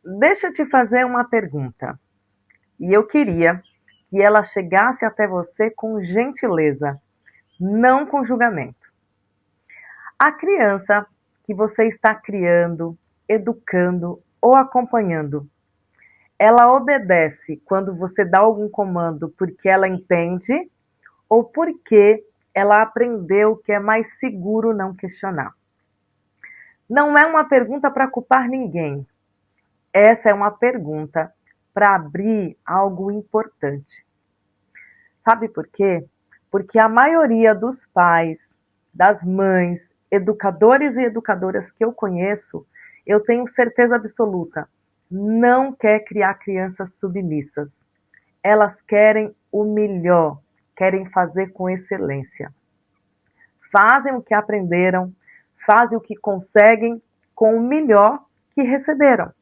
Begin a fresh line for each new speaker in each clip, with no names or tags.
Deixa eu te fazer uma pergunta. E eu queria que ela chegasse até você com gentileza, não com julgamento. A criança que você está criando, educando ou acompanhando, ela obedece quando você dá algum comando porque ela entende ou porque ela aprendeu que é mais seguro não questionar? Não é uma pergunta para culpar ninguém. Essa é uma pergunta para abrir algo importante. Sabe por quê? Porque a maioria dos pais, das mães, educadores e educadoras que eu conheço, eu tenho certeza absoluta, não quer criar crianças submissas. Elas querem o melhor, querem fazer com excelência. Fazem o que aprenderam, fazem o que conseguem com o melhor que receberam.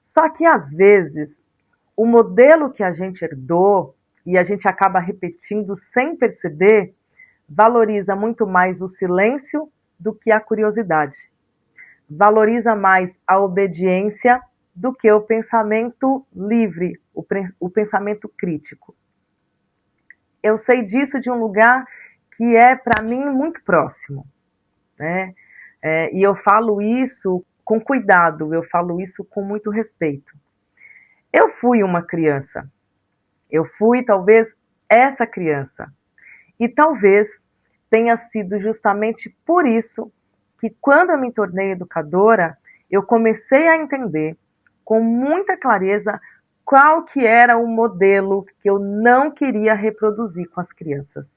Só que às vezes o modelo que a gente herdou e a gente acaba repetindo sem perceber, valoriza muito mais o silêncio do que a curiosidade. Valoriza mais a obediência do que o pensamento livre, o pensamento crítico. Eu sei disso de um lugar que é, para mim, muito próximo, né? E eu falo isso com cuidado, eu falo isso com muito respeito. Eu fui uma criança, eu fui talvez essa criança. E talvez tenha sido justamente por isso que, quando eu me tornei educadora, eu comecei a entender com muita clareza qual que era o modelo que eu não queria reproduzir com as crianças.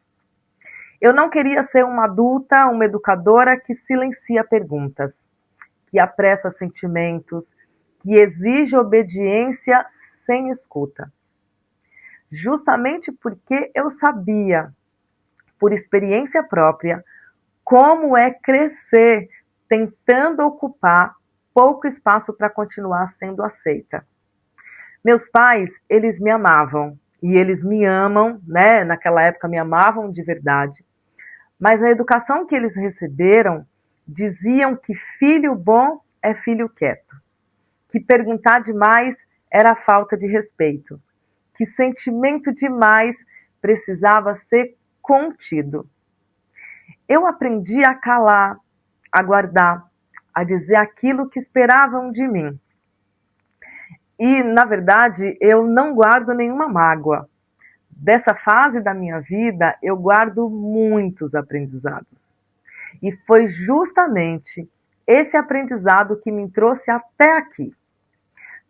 Eu não queria ser uma adulta, uma educadora que silencia perguntas, que apressa sentimentos, que exige obediência sem escuta. Justamente porque eu sabia, por experiência própria, como é crescer tentando ocupar pouco espaço para continuar sendo aceita. Meus pais, eles me amavam e eles me amam, né? Naquela época me amavam de verdade. Mas a educação que eles receberam diziam que filho bom é filho quieto, que perguntar demais era falta de respeito, que sentimento demais precisava ser contido. Eu aprendi a calar, a guardar, a dizer aquilo que esperavam de mim. E, na verdade, eu não guardo nenhuma mágoa. Dessa fase da minha vida, eu guardo muitos aprendizados. E foi justamente esse aprendizado que me trouxe até aqui.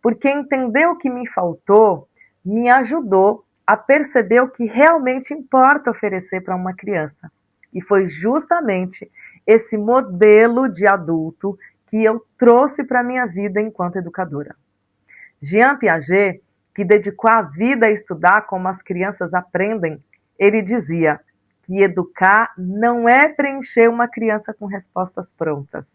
Porque entender o que me faltou me ajudou a perceber o que realmente importa oferecer para uma criança. E foi justamente esse modelo de adulto que eu trouxe para a minha vida enquanto educadora. Jean Piaget, que dedicou a vida a estudar como as crianças aprendem, ele dizia que educar não é preencher uma criança com respostas prontas,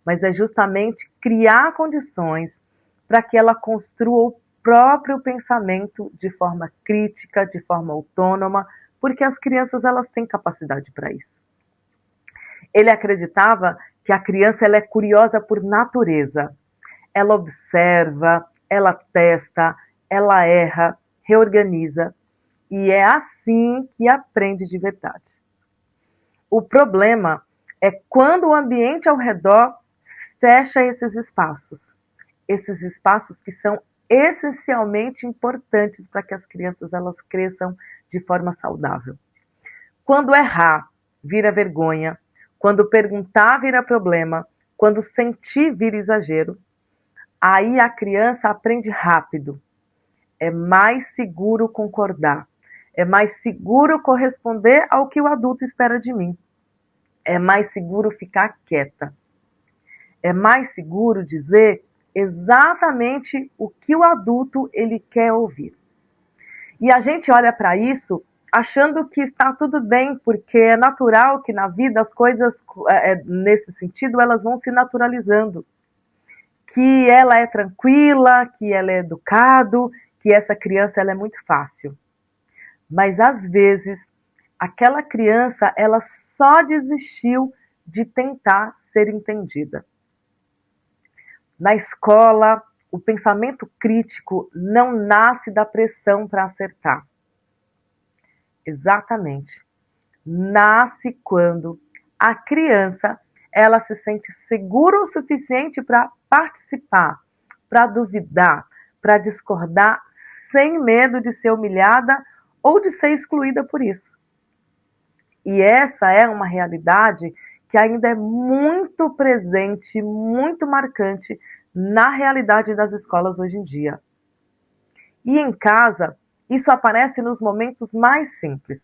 mas é justamente criar condições para que ela construa o próprio pensamento de forma crítica, de forma autônoma, porque as crianças elas têm capacidade para isso. Ele acreditava que a criança ela é curiosa por natureza. Ela observa, ela testa, ela erra, reorganiza, e é assim que aprende de verdade. O problema é quando o ambiente ao redor fecha esses espaços que são essencialmente importantes para que as crianças elas cresçam de forma saudável. Quando errar vira vergonha, quando perguntar vira problema, quando sentir vira exagero, aí a criança aprende rápido. É mais seguro concordar, é mais seguro corresponder ao que o adulto espera de mim, é mais seguro ficar quieta, é mais seguro dizer exatamente o que o adulto ele quer ouvir. E a gente olha para isso achando que está tudo bem, porque é natural que na vida as coisas, nesse sentido, elas vão se naturalizando. Que ela é tranquila, que ela é educado, que essa criança ela é muito fácil. Mas às vezes, aquela criança ela só desistiu de tentar ser entendida. Na escola, O pensamento crítico não nasce da pressão para acertar. Exatamente. Nasce quando a criança ela se sente segura o suficiente para participar, para duvidar, para discordar, sem medo de ser humilhada ou de ser excluída por isso. E essa é uma realidade que ainda é muito presente, muito marcante na realidade das escolas hoje em dia. E em casa, isso aparece nos momentos mais simples.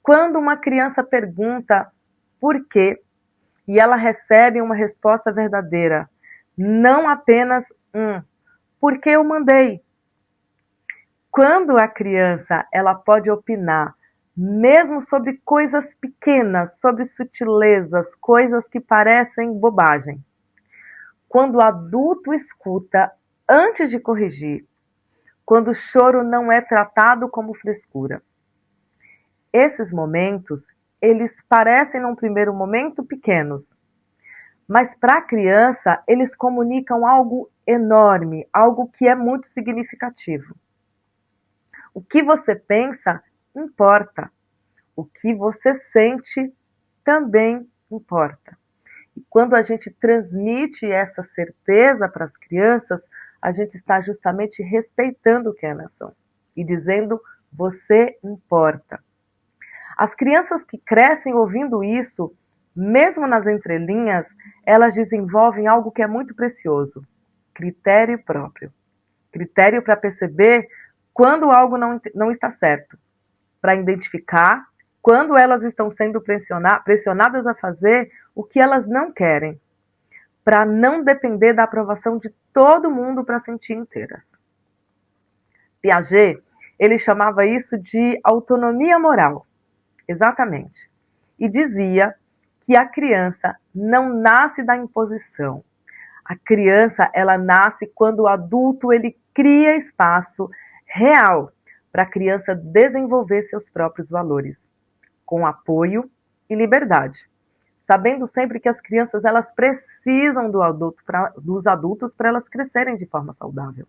Quando uma criança pergunta por quê e ela recebe uma resposta verdadeira, não apenas porque eu mandei. Quando a criança ela pode opinar, mesmo sobre coisas pequenas, sobre sutilezas, coisas que parecem bobagem. Quando o adulto escuta antes de corrigir, quando o choro não é tratado como frescura. Esses momentos, eles parecem num primeiro momento pequenos, mas para a criança eles comunicam algo enorme, algo que é muito significativo. O que você pensa importa. O que você sente também importa. E quando a gente transmite essa certeza para as crianças, a gente está justamente respeitando quem elas são e dizendo: você importa. As crianças que crescem ouvindo isso, mesmo nas entrelinhas, elas desenvolvem algo que é muito precioso: critério próprio. Critério para perceber quando algo não está certo, para identificar quando elas estão sendo pressionadas a fazer o que elas não querem, para não depender da aprovação de todo mundo para sentir inteiras. Piaget, ele chamava isso de autonomia moral, exatamente, e dizia que a criança não nasce da imposição. A criança, ela nasce quando o adulto ele cria espaço real para a criança desenvolver seus próprios valores, com apoio e liberdade, sabendo sempre que as crianças elas precisam dos adultos para elas crescerem de forma saudável.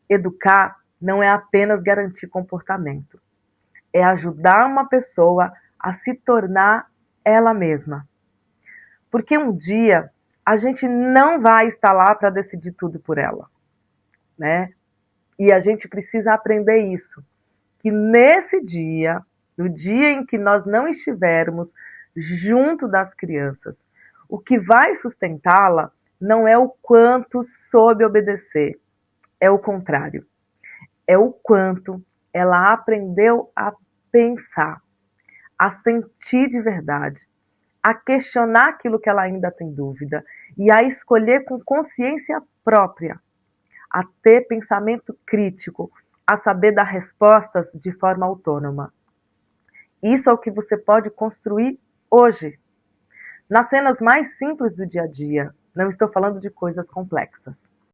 Educar não é apenas garantir comportamento, é ajudar uma pessoa a se tornar ela mesma. Porque um dia a gente não vai estar lá para decidir tudo por ela, né? E a gente precisa aprender isso, que nesse dia, no dia em que nós não estivermos junto das crianças, o que vai sustentá-la não é o quanto soube obedecer, é o contrário. É o quanto ela aprendeu a pensar, a sentir de verdade, a questionar aquilo que ela ainda tem dúvida e a escolher com consciência própria, a ter pensamento crítico, a saber dar respostas de forma autônoma. Isso é o que você pode construir hoje, nas cenas mais simples do dia a dia. Não estou falando de coisas complexas.